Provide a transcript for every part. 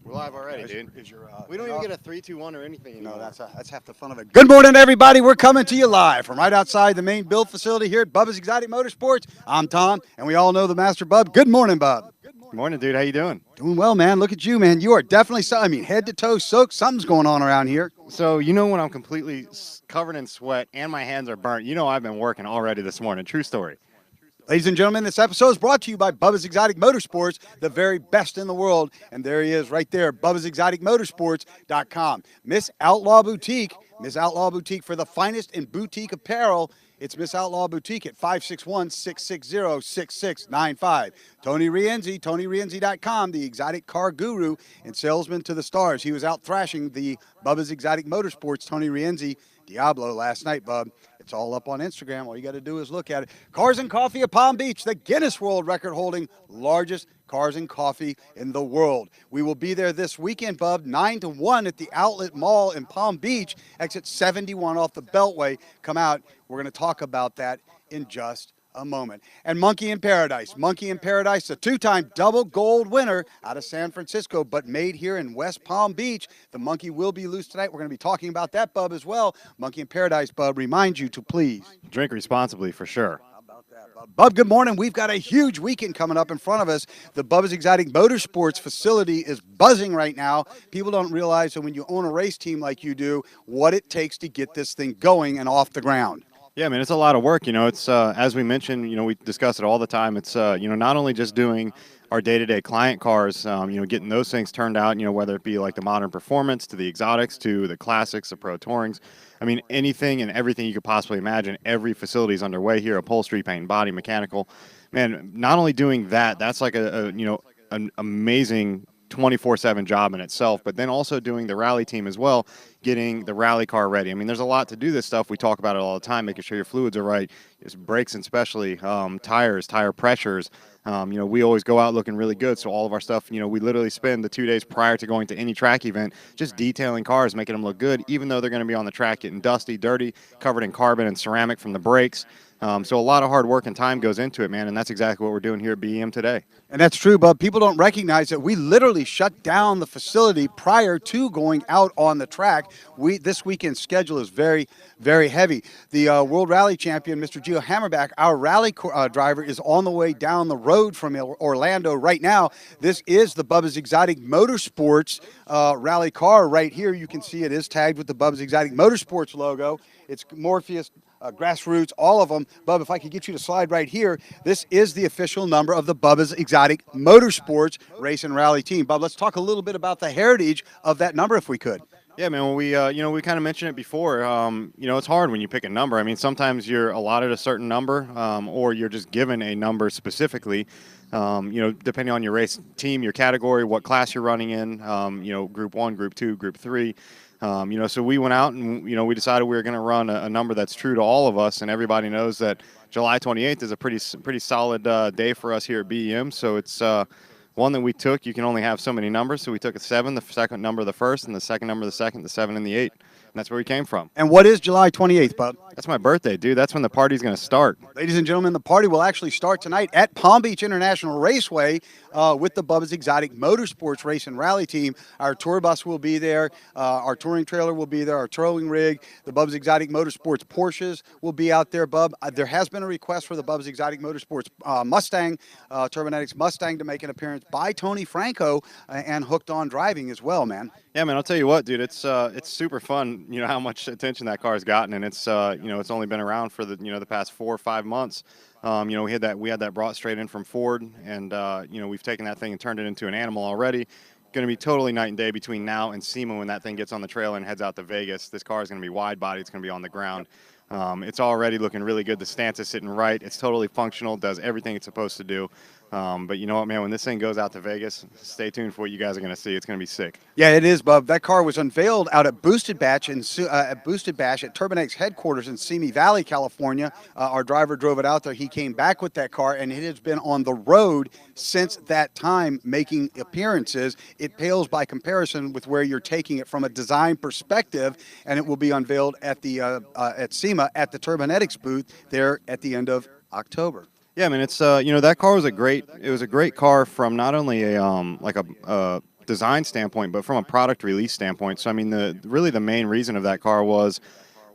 We're live already, dude. We don't even get a 3, 2, 1 or anything anymore. No, that's half the fun of it. Good morning, everybody. We're coming to you live from right outside the main build facility here at Bubba's Exotic Motorsports. I'm Tom, and we all know the Master Bub. Good morning, Bub. Good morning, dude. How you doing? Doing well, man. Look at you, man. You are definitely, head to toe soaked. Something's going on around here. So, when I'm completely covered in sweat and my hands are burnt, I've been working already this morning. True story. Ladies and gentlemen, this episode is brought to you by Bubba's Exotic Motorsports, the very best in the world. And there he is right there, BubbasExoticMotorsports.com. Miss Outlaw Boutique for the finest in boutique apparel. It's Miss Outlaw Boutique at 561-660-6695. Tony Rienzi, TonyRienzi.com, the exotic car guru and salesman to the stars. He was out thrashing the Bubba's Exotic Motorsports, Tony Rienzi, Diablo last night, Bub. It's all up on Instagram. All you got to do is look at it. Cars and Coffee of Palm Beach, the Guinness World Record holding largest cars and coffee in the world. We will be there this weekend, Bub, 9 to 1 at the Outlet Mall in Palm Beach, exit 71 off the Beltway. Come out. We're going to talk about that in just a moment. And Monkey in Paradise, a two-time double gold winner out of San Francisco, but made here in West Palm Beach. The Monkey will be loose tonight. We're going to be talking about that, Bub, as well. Monkey in Paradise, Bub, reminds you to please drink responsibly for sure. How about that, Bub? Bub, good morning. We've got a huge weekend coming up in front of us. The Bubba's Exotic Motorsports facility is buzzing right now. People don't realize that when you own a race team like you do, what it takes to get this thing going and off the ground. Yeah, man, it's a lot of work. It's as we mentioned, we discuss it all the time. It's not only just doing our day-to-day client cars, getting those things turned out, whether it be like the modern performance to the exotics to the classics, the pro tourings. I mean, anything and everything you could possibly imagine. Every facility is underway here: upholstery, paint, body, mechanical. Man, not only doing that, that's like an amazing 24/7 job in itself, but then also doing the rally team as well, getting the rally car ready. I mean, there's a lot to do this stuff. We talk about it all the time, making sure your fluids are right, brakes especially, tires, tire pressures. We always go out looking really good, so all of our stuff, we literally spend the 2 days prior to going to any track event just detailing cars, making them look good, even though they're going to be on the track getting dusty, dirty, covered in carbon and ceramic from the brakes. So a lot of hard work and time goes into it, man, and that's exactly what we're doing here at BEM today. And that's true, but people don't recognize that we literally shut down the facility prior to going out on the track. This weekend's schedule is very, very heavy. The World Rally Champion, Mr. Gio Hammerback, our rally driver, is on the way down the road from Orlando right now. This is the Bubba's Exotic Motorsports rally car right here. You can see it is tagged with the Bubba's Exotic Motorsports logo. It's Morpheus, Grassroots, all of them. Bub, if I could get you to slide right here, this is the official number of the Bubba's Exotic Motorsports race and rally team. Bub, let's talk a little bit about the heritage of that number if we could. Yeah, man, well, we kind of mentioned it before. It's hard when you pick a number. I mean, sometimes you're allotted a certain number or you're just given a number specifically, depending on your race team, your category, what class you're running in, group 1, group 2, group 3. So we went out and, we decided we were going to run a number that's true to all of us, and everybody knows that July 28th is a pretty solid day for us here at BEM. So it's one that we took. You can only have so many numbers, so we took a 7, the second number the first, and the second number the second, the 7 and the 8. And that's where we came from. And what is July 28th, Bub? That's my birthday, dude. That's when the party's going to start. Ladies and gentlemen, the party will actually start tonight at Palm Beach International Raceway with the Bubba's Exotic Motorsports race and rally team. Our tour bus will be there. Our touring trailer will be there. Our towing rig. The Bubba's Exotic Motorsports Porsches will be out there, Bub. There has been a request for the Bubba's Exotic Motorsports Mustang, Turbonetics Mustang, to make an appearance by Tony Franco and Hooked on Driving as well, man. Yeah, man, I'll tell you what, dude, it's super fun, how much attention that car's gotten, and it's it's only been around for the past 4 or 5 months. We had that brought straight in from Ford, and we've taken that thing and turned it into an animal already. Going to be totally night and day between now and SEMA when that thing gets on the trailer and heads out to Vegas. This car is going to be wide body. It's going to be on the ground. It's already looking really good. The stance is sitting right. It's totally functional. Does everything it's supposed to do. But you know what, man? When this thing goes out to Vegas, stay tuned for what you guys are going to see. It's going to be sick. Yeah, it is, Bub. That car was unveiled out at Boosted Bash at Turbonetics headquarters in Simi Valley, California. Our driver drove it out there. He came back with that car, and it has been on the road since that time, making appearances. It pales by comparison with where you're taking it from a design perspective, and it will be unveiled at the at SEMA at the Turbonetics booth there at the end of October. Yeah, I mean, it's that car was a great car from not only a design standpoint, but from a product release standpoint. So I mean, really the main reason of that car was,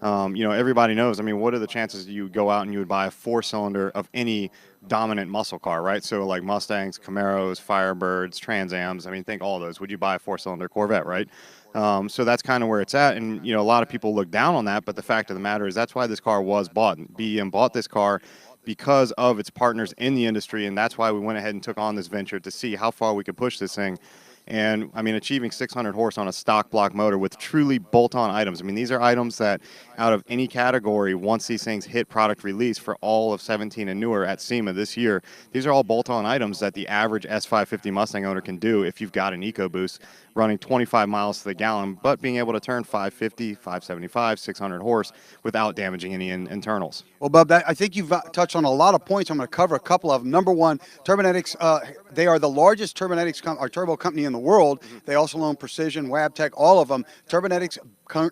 everybody knows. I mean, what are the chances you would go out and you would buy a 4-cylinder of any dominant muscle car, right? So like Mustangs, Camaros, Firebirds, Trans Ams. I mean, think all those. Would you buy a 4-cylinder Corvette, right? So that's kind of where it's at. And, a lot of people look down on that, but the fact of the matter is that's why this car was bought. BEM bought this car because of its partners in the industry, and that's why we went ahead and took on this venture to see how far we could push this thing. And I mean, achieving 600 horse on a stock block motor with truly bolt-on items. I mean, these are items that out of any category, once these things hit product release for all of 17 and newer at SEMA this year, these are all bolt-on items that the average S550 Mustang owner can do if you've got an EcoBoost running 25 miles to the gallon, but being able to turn 550, 575, 600 horse without damaging any internals. Well, Bub, I think you've touched on a lot of points. I'm going to cover a couple of them. Number one, Turbonetics, they are the largest turbo company in the world. They also own Precision, Wabtec, all of them. Turbonetics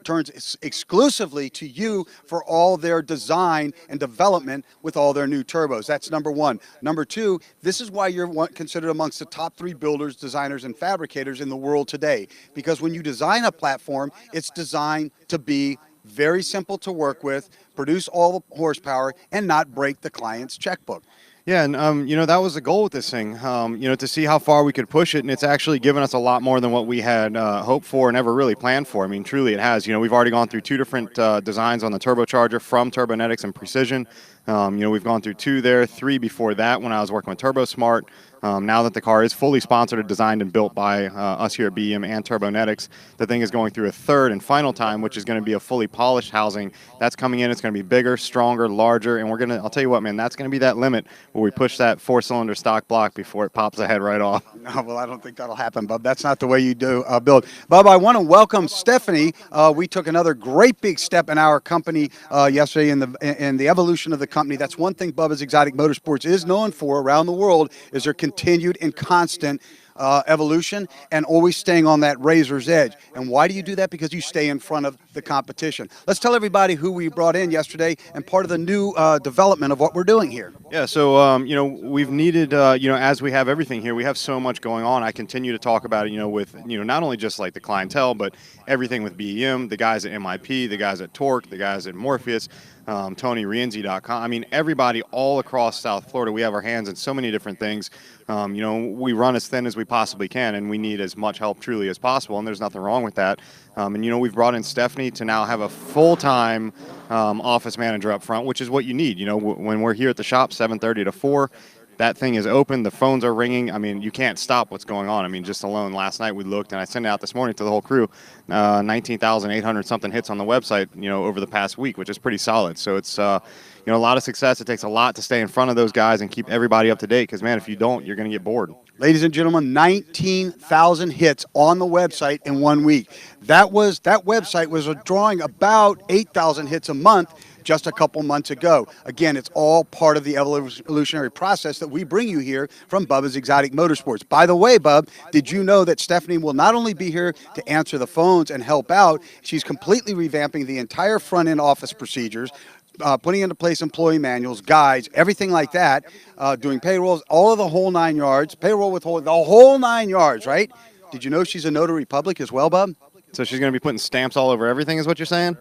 turns exclusively to you for all their design and development with all their new turbos. That's number one. Number two, this is why you're considered amongst the top 3 builders, designers, and fabricators in the world today. Because when you design a platform, it's designed to be very simple to work with, produce all the horsepower, and not break the client's checkbook. Yeah, and that was the goal with this thing, to see how far we could push it, and it's actually given us a lot more than what we had hoped for and ever really planned for. I mean, truly it has. We've already gone through 2 different designs on the turbocharger from Turbonetics and Precision. We've gone through 2 there, 3 before that when I was working with TurboSmart. Now that the car is fully sponsored and designed and built by us here at BEM and Turbonetics, the thing is going through a 3rd and final time, which is going to be a fully polished housing. That's coming in. It's going to be bigger, stronger, larger, and I'll tell you what, man, that's going to be that limit where we push that 4-cylinder stock block before it pops the head right off. No, well, I don't think that'll happen, Bub. That's not the way you do build. Bub, I want to welcome Stephanie. We took another great big step in our company yesterday in the evolution of the company. That's one thing Bubba's Exotic Motorsports is known for around the world, is their continued and constant evolution and always staying on that razor's edge. And why do you do that? Because you stay in front of the competition. Let's tell everybody who we brought in yesterday and part of the new development of what we're doing here. Yeah, so, we've needed, as we have everything here, we have so much going on. I continue to talk about it, with, not only just like the clientele, but everything with BEM, the guys at MIP, the guys at Torque, the guys at Morpheus, TonyRienzi.com. I mean, everybody all across South Florida, we have our hands in so many different things. We run as thin as we possibly can, and we need as much help truly as possible, and there's nothing wrong with that. We've brought in Stephanie to now have a full-time office manager up front, which is what you need. When we're here at the shop, 7:30 to 4, that thing is open, the phones are ringing. I mean, you can't stop what's going on. I mean, just alone last night we looked, and I sent it out this morning to the whole crew, 19,800 something hits on the website, over the past week, which is pretty solid. So it's, a lot of success. It takes a lot to stay in front of those guys and keep everybody up to date because, man, if you don't, you're going to get bored. Ladies and gentlemen, 19,000 hits on the website in 1 week. That website was drawing about 8,000 hits a month just a couple months ago. Again, it's all part of the evolutionary process that we bring you here from Bubba's Exotic Motorsports. By the way, Bub, did you know that Stephanie will not only be here to answer the phones and help out, she's completely revamping the entire front-end office procedures, putting into place employee manuals, guides, everything like that, doing payrolls, all of the whole 9 yards, payroll withholding, the whole 9 yards, right? Did you know she's a notary public as well, Bub? So she's going to be putting stamps all over everything is what you're saying?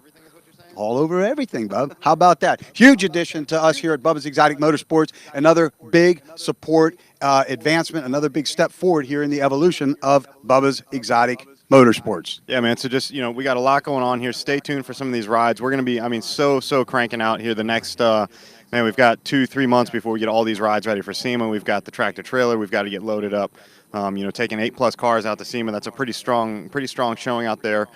All over everything, Bub. How about that? Huge addition to us here at Bubba's Exotic Motorsports. Another big support, advancement, another big step forward here in the evolution of Bubba's Exotic Motorsports. Yeah, man. So just, we got a lot going on here. Stay tuned for some of these rides. We're going to be, so cranking out here the next, we've got 2-3 months before we get all these rides ready for SEMA. We've got the tractor trailer. We've got to get loaded up. Taking 8+ cars out to SEMA. That's a pretty strong showing out there.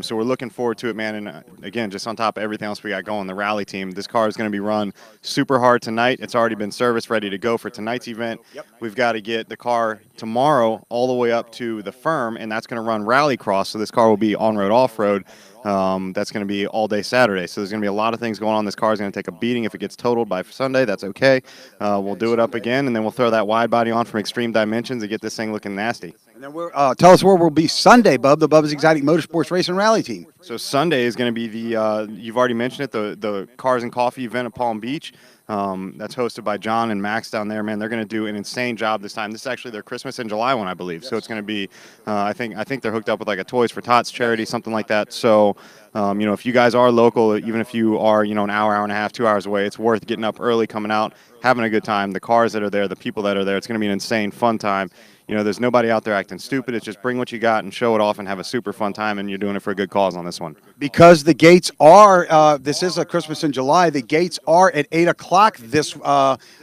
So we're looking forward to it, man. And again, just on top of everything else we got going, the rally team, this car is going to be run super hard tonight. It's already been serviced, ready to go for tonight's event. Yep. We've got to get the car tomorrow all the way up to the firm, and that's going to run rally cross. So this car will be on-road, off-road. That's going to be all day Saturday. So there's going to be a lot of things going on. This car is going to take a beating. If it gets totaled by Sunday, that's okay. We'll do it up again, and then we'll throw that wide body on from Extreme Dimensions and get this thing looking nasty. And then tell us where we'll be Sunday, Bub, the Bubba's Exotic Motorsports Race and Rally team. So Sunday is going to be the, you've already mentioned it, the Cars and Coffee event at Palm Beach. That's hosted by John and Max down there, man. They're going to do an insane job this time. This is actually their Christmas in July one, I believe. So it's going to be, I think they're hooked up with like a Toys for Tots charity, something like that. So, if you guys are local, even if you are, an hour and a half, 2 hours away, it's worth getting up early, coming out, having a good time. The cars that are there, the people that are there, it's going to be an insane, fun time. There's nobody out there acting stupid. It's just bring what you got and show it off and have a super fun time, and you're doing it for a good cause on this one. Because the gates are, this is a Christmas in July, the gates are at 8 o'clock this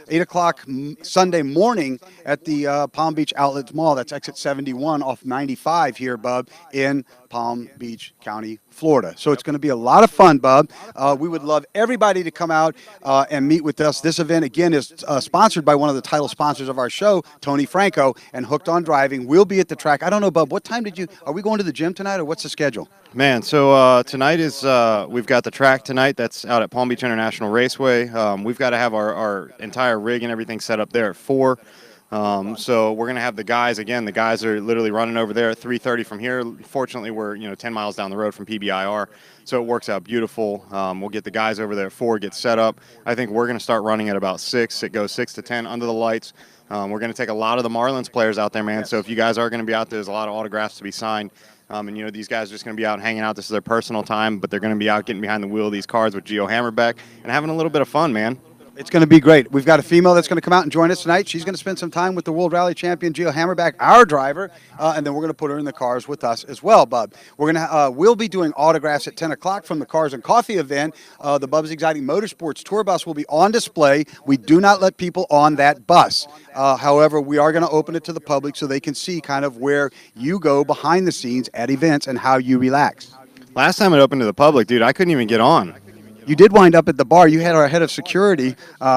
8 o'clock Sunday morning at the Palm Beach Outlets Mall. That's exit 71 off 95 here, Bub, in Palm Beach County, Florida. So it's going to be a lot of fun, Bub. We would love everybody to come out and meet with us. This event, again, is sponsored by one of the title sponsors of our show, Tony Franco, and Hooked on Driving. We'll be at the track. I don't know, Bub, what time are we going to the gym tonight, or what's the schedule? Man, so tonight is we've got the track tonight. That's out at Palm Beach International Raceway. We've got to have our entire rig and everything set up there at 4. So we're gonna have the guys again. The guys are literally running over there at 3:30 from here. Fortunately, we're 10 miles down the road from PBIR, so it works out beautiful. We'll get the guys over there at 4, get set up. I think we're gonna start running at about 6. It goes 6 to 10 under the lights. We're gonna take a lot of the Marlins players out there, man. So if you guys are gonna be out there, there's a lot of autographs to be signed. And these guys are just going to be out hanging out. This is their personal time, but they're going to be out getting behind the wheel of these cars with Gio Hammerbeck and having a little bit of fun, man. It's going to be great. We've got a female that's going to come out and join us tonight. She's going to spend some time with the World Rally Champion, Gio Hammerback, our driver, and then we're going to put her in the cars with us as well, Bub. We'll be doing autographs at 10 o'clock from the Cars and Coffee event. The Bubba's Exciting Motorsports tour bus will be on display. We do not let people on that bus. However, we are going to open it to the public so they can see kind of where you go behind the scenes at events and how you relax. Last time it opened to the public, dude, I couldn't even get on. You did wind up at the bar. You had our head of security,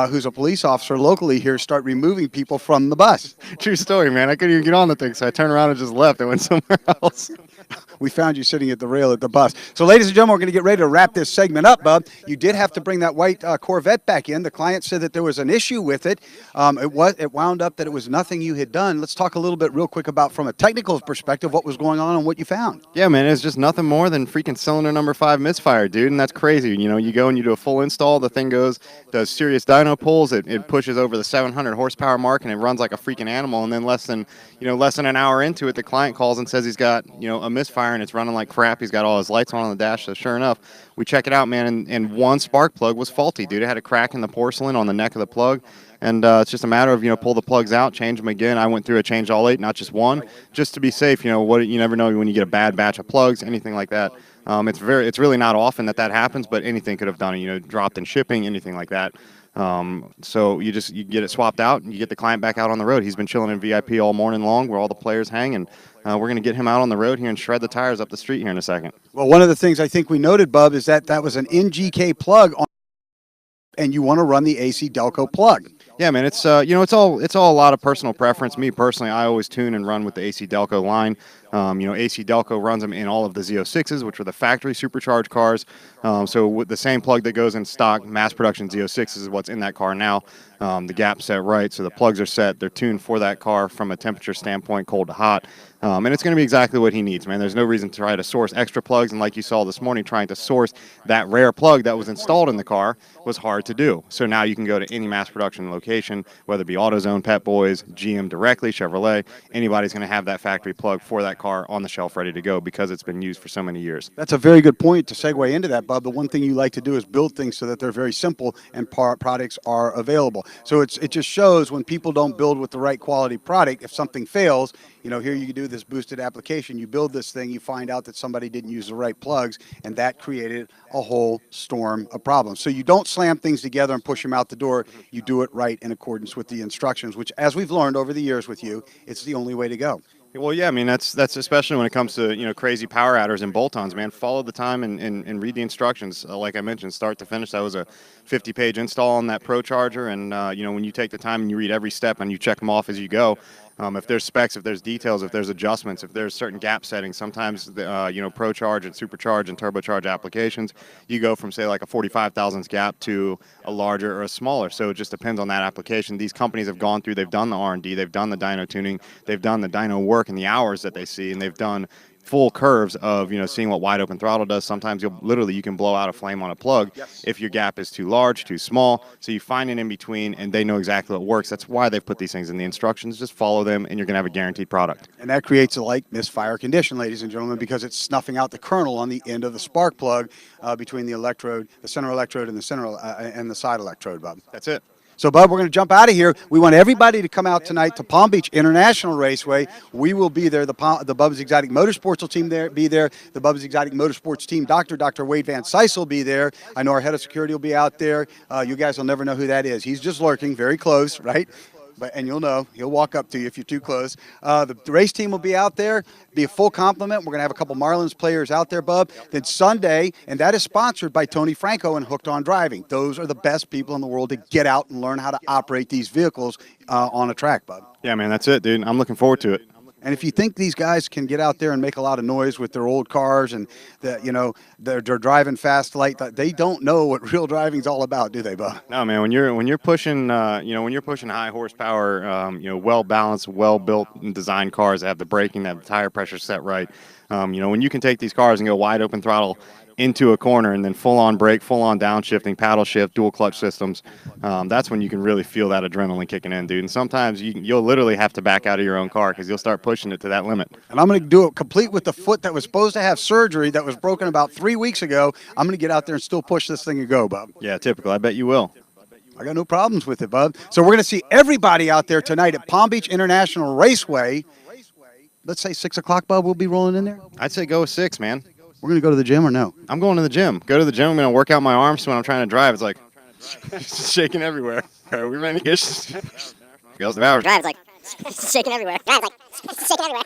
who's a police officer locally here, start removing people from the bus. True story, man. I couldn't even get on the thing, so I turned around and just left. I went somewhere else. We found you sitting at the rail at the bus. So, ladies and gentlemen, we're going to get ready to wrap this segment up, Bub. You did have to bring that white Corvette back in. The client said that there was an issue with it. It wound up that it was nothing you had done. Let's talk a little bit real quick about, from a technical perspective, what was going on and what you found. Yeah, man, it's just nothing more than freaking cylinder number 5 misfire, dude, and that's crazy. You go and you do a full install, the thing does serious dyno pulls, it pushes over the 700 horsepower mark, and it runs like a freaking animal, and then less than an hour into it, the client calls and says he's got, a misfire, and it's running like crap. He's got all his lights on the dash, so sure enough, we check it out, man, and one spark plug was faulty, dude. It had a crack in the porcelain on the neck of the plug, and it's just a matter of, pull the plugs out, change them again. I went through it, changed all 8, not just one, just to be safe. You never know when you get a bad batch of plugs, anything like that. It's really not often that happens, but anything could have done it, dropped in shipping, anything like that. So you get it swapped out, and you get the client back out on the road. He's been chilling in VIP all morning long where all the players hang, and we're going to get him out on the road here and shred the tires up the street here in a second. Well, one of the things I think we noted, Bub, is that was an NGK plug and you want to run the AC Delco plug. Yeah, man, it's it's all a lot of personal preference. Me personally, I always tune and run with the AC Delco line. AC Delco runs them in all of the Z06s, which are the factory supercharged cars. So with the same plug that goes in stock mass production Z06s is what's in that car now. The gap's set right, so the plugs are set. They're tuned for that car from a temperature standpoint, cold to hot. And it's going to be exactly what he needs, man. There's no reason to try to source extra plugs. And like you saw this morning, trying to source that rare plug that was installed in the car was hard to do. So now you can go to any mass production location, whether it be AutoZone, Pep Boys, GM directly, Chevrolet. Anybody's going to have that factory plug for that car on the shelf ready to go because it's been used for so many years. That's a very good point to segue into that, Bub. The one thing you like to do is build things so that they're very simple and products are available. So it just shows when people don't build with the right quality product, if something fails, here you do this boosted application, you build this thing, you find out that somebody didn't use the right plugs, and that created a whole storm of problems. So you don't slam things together and push them out the door. You do it right in accordance with the instructions, which, as we've learned over the years with you, it's the only way to go. Well, yeah, I mean, that's especially when it comes to, crazy power adders and bolt-ons, man. Follow the time and read the instructions. Like I mentioned, start to finish, that was a 50-page install on that Pro Charger. And, when you take the time and you read every step and you check them off as you go, if there's specs, if there's details, if there's adjustments, if there's certain gap settings, sometimes, Pro Charge and Supercharge and Turbocharge applications, you go from, say, like a 45 thousandths gap to a larger or a smaller. So it just depends on that application. These companies have gone through, they've done the R&D, they've done the dyno tuning, they've done the dyno work and the hours that they see, and they've done full curves of seeing what wide open throttle does. Sometimes you can blow out a flame on a plug if your gap is too large, too small. So you find it in between, and they know exactly what works. That's why they've put these things in the instructions. Just follow them, and you're going to have a guaranteed product. And that creates a light misfire condition, ladies and gentlemen, because it's snuffing out the kernel on the end of the spark plug between the electrode, the center electrode, and the side electrode, Bub. That's it. So, Bub, we're going to jump out of here. We want everybody to come out tonight to Palm Beach International Raceway. We will be there. The Bubba's Exotic Motorsports will be there. The Bubba's Exotic Motorsports team Dr. Wade Van Sys will be there. I know our head of security will be out there. You guys will never know who that is. He's just lurking very close, right? And you'll know. He'll walk up to you if you're too close. The race team will be out there. Be a full complement. We're going to have a couple Marlins players out there, Bub. Then Sunday, and that is sponsored by Tony Franco and Hooked on Driving. Those are the best people in the world to get out and learn how to operate these vehicles on a track, Bub. Yeah, man, that's it, dude. I'm looking forward to it. And if you think these guys can get out there and make a lot of noise with their old cars and they're driving fast light, they don't know what real driving's all about, do they, Bub? No, man. When you're pushing, when you're pushing high horsepower, well balanced, well built and designed cars that have the braking, that have the tire pressure set right. When you can take these cars and go wide open throttle into a corner and then full on brake, full on downshifting, paddle shift, dual clutch systems, that's when you can really feel that adrenaline kicking in, dude. And sometimes you'll literally have to back out of your own car because you'll start pushing it to that limit. And I'm going to do it complete with the foot that was supposed to have surgery that was broken about 3 weeks ago. I'm going to get out there and still push this thing and go, Bub. Yeah, typical. I bet you will. I got no problems with it, Bub. So we're going to see everybody out there tonight at Palm Beach International Raceway. Let's say 6 o'clock, Bub, we'll be rolling in there. I'd say go with 6, man. We're going to go to the gym or no? I'm going to the gym. Go to the gym. I'm going to work out my arms so when I'm trying to drive. It's like shaking everywhere. Are we ready? Goes the hours. Drive's like shaking everywhere. Drive's like shaking everywhere.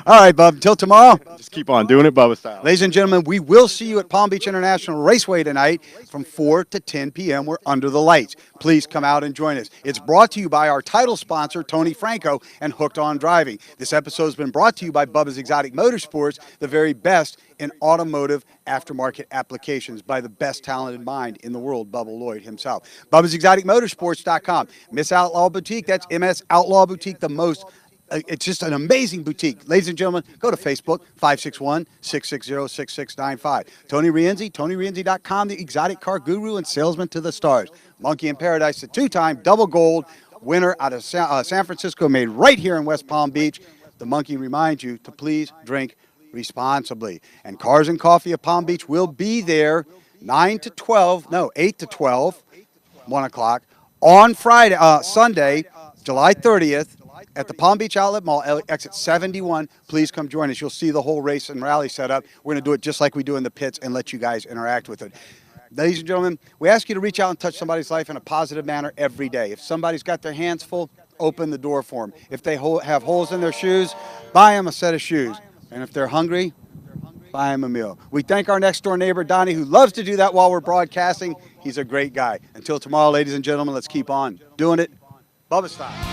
All right, Bub. Until tomorrow. Just keep on doing it Bubba style. Ladies and gentlemen, we will see you at Palm Beach International Raceway tonight from 4 to 10 p.m. We're under the lights. Please come out and join us. It's brought to you by our title sponsor, Tony Franco and Hooked on Driving. This episode has been brought to you by Bubba's Exotic Motorsports, the very best in automotive aftermarket applications by the best talented mind in the world, Bubba Lloyd himself. Bubba's Exotic Motorsports.com. Miss Outlaw Boutique, that's MS Outlaw Boutique, it's just an amazing boutique. Ladies and gentlemen, go to Facebook, 561-660-6695. Tony Rienzi, TonyRienzi.com, the exotic car guru and salesman to the stars. Monkey in Paradise, the two-time double gold winner out of San Francisco, made right here in West Palm Beach. The Monkey reminds you to please drink responsibly. And Cars and Coffee of Palm Beach will be there 8 to 12, 1 o'clock, on Sunday, July 30th, at the Palm Beach Outlet Mall, exit 71. Please come join us. You'll see the whole race and rally set up. We're going to do it just like we do in the pits and let you guys interact with it. Ladies and gentlemen, we ask you to reach out and touch somebody's life in a positive manner every day. If somebody's got their hands full, open the door for them. If they have holes in their shoes, buy them a set of shoes. And if they're hungry, buy them a meal. We thank our next door neighbor, Donnie, who loves to do that while we're broadcasting. He's a great guy. Until tomorrow, ladies and gentlemen, let's keep on doing it Bubba style.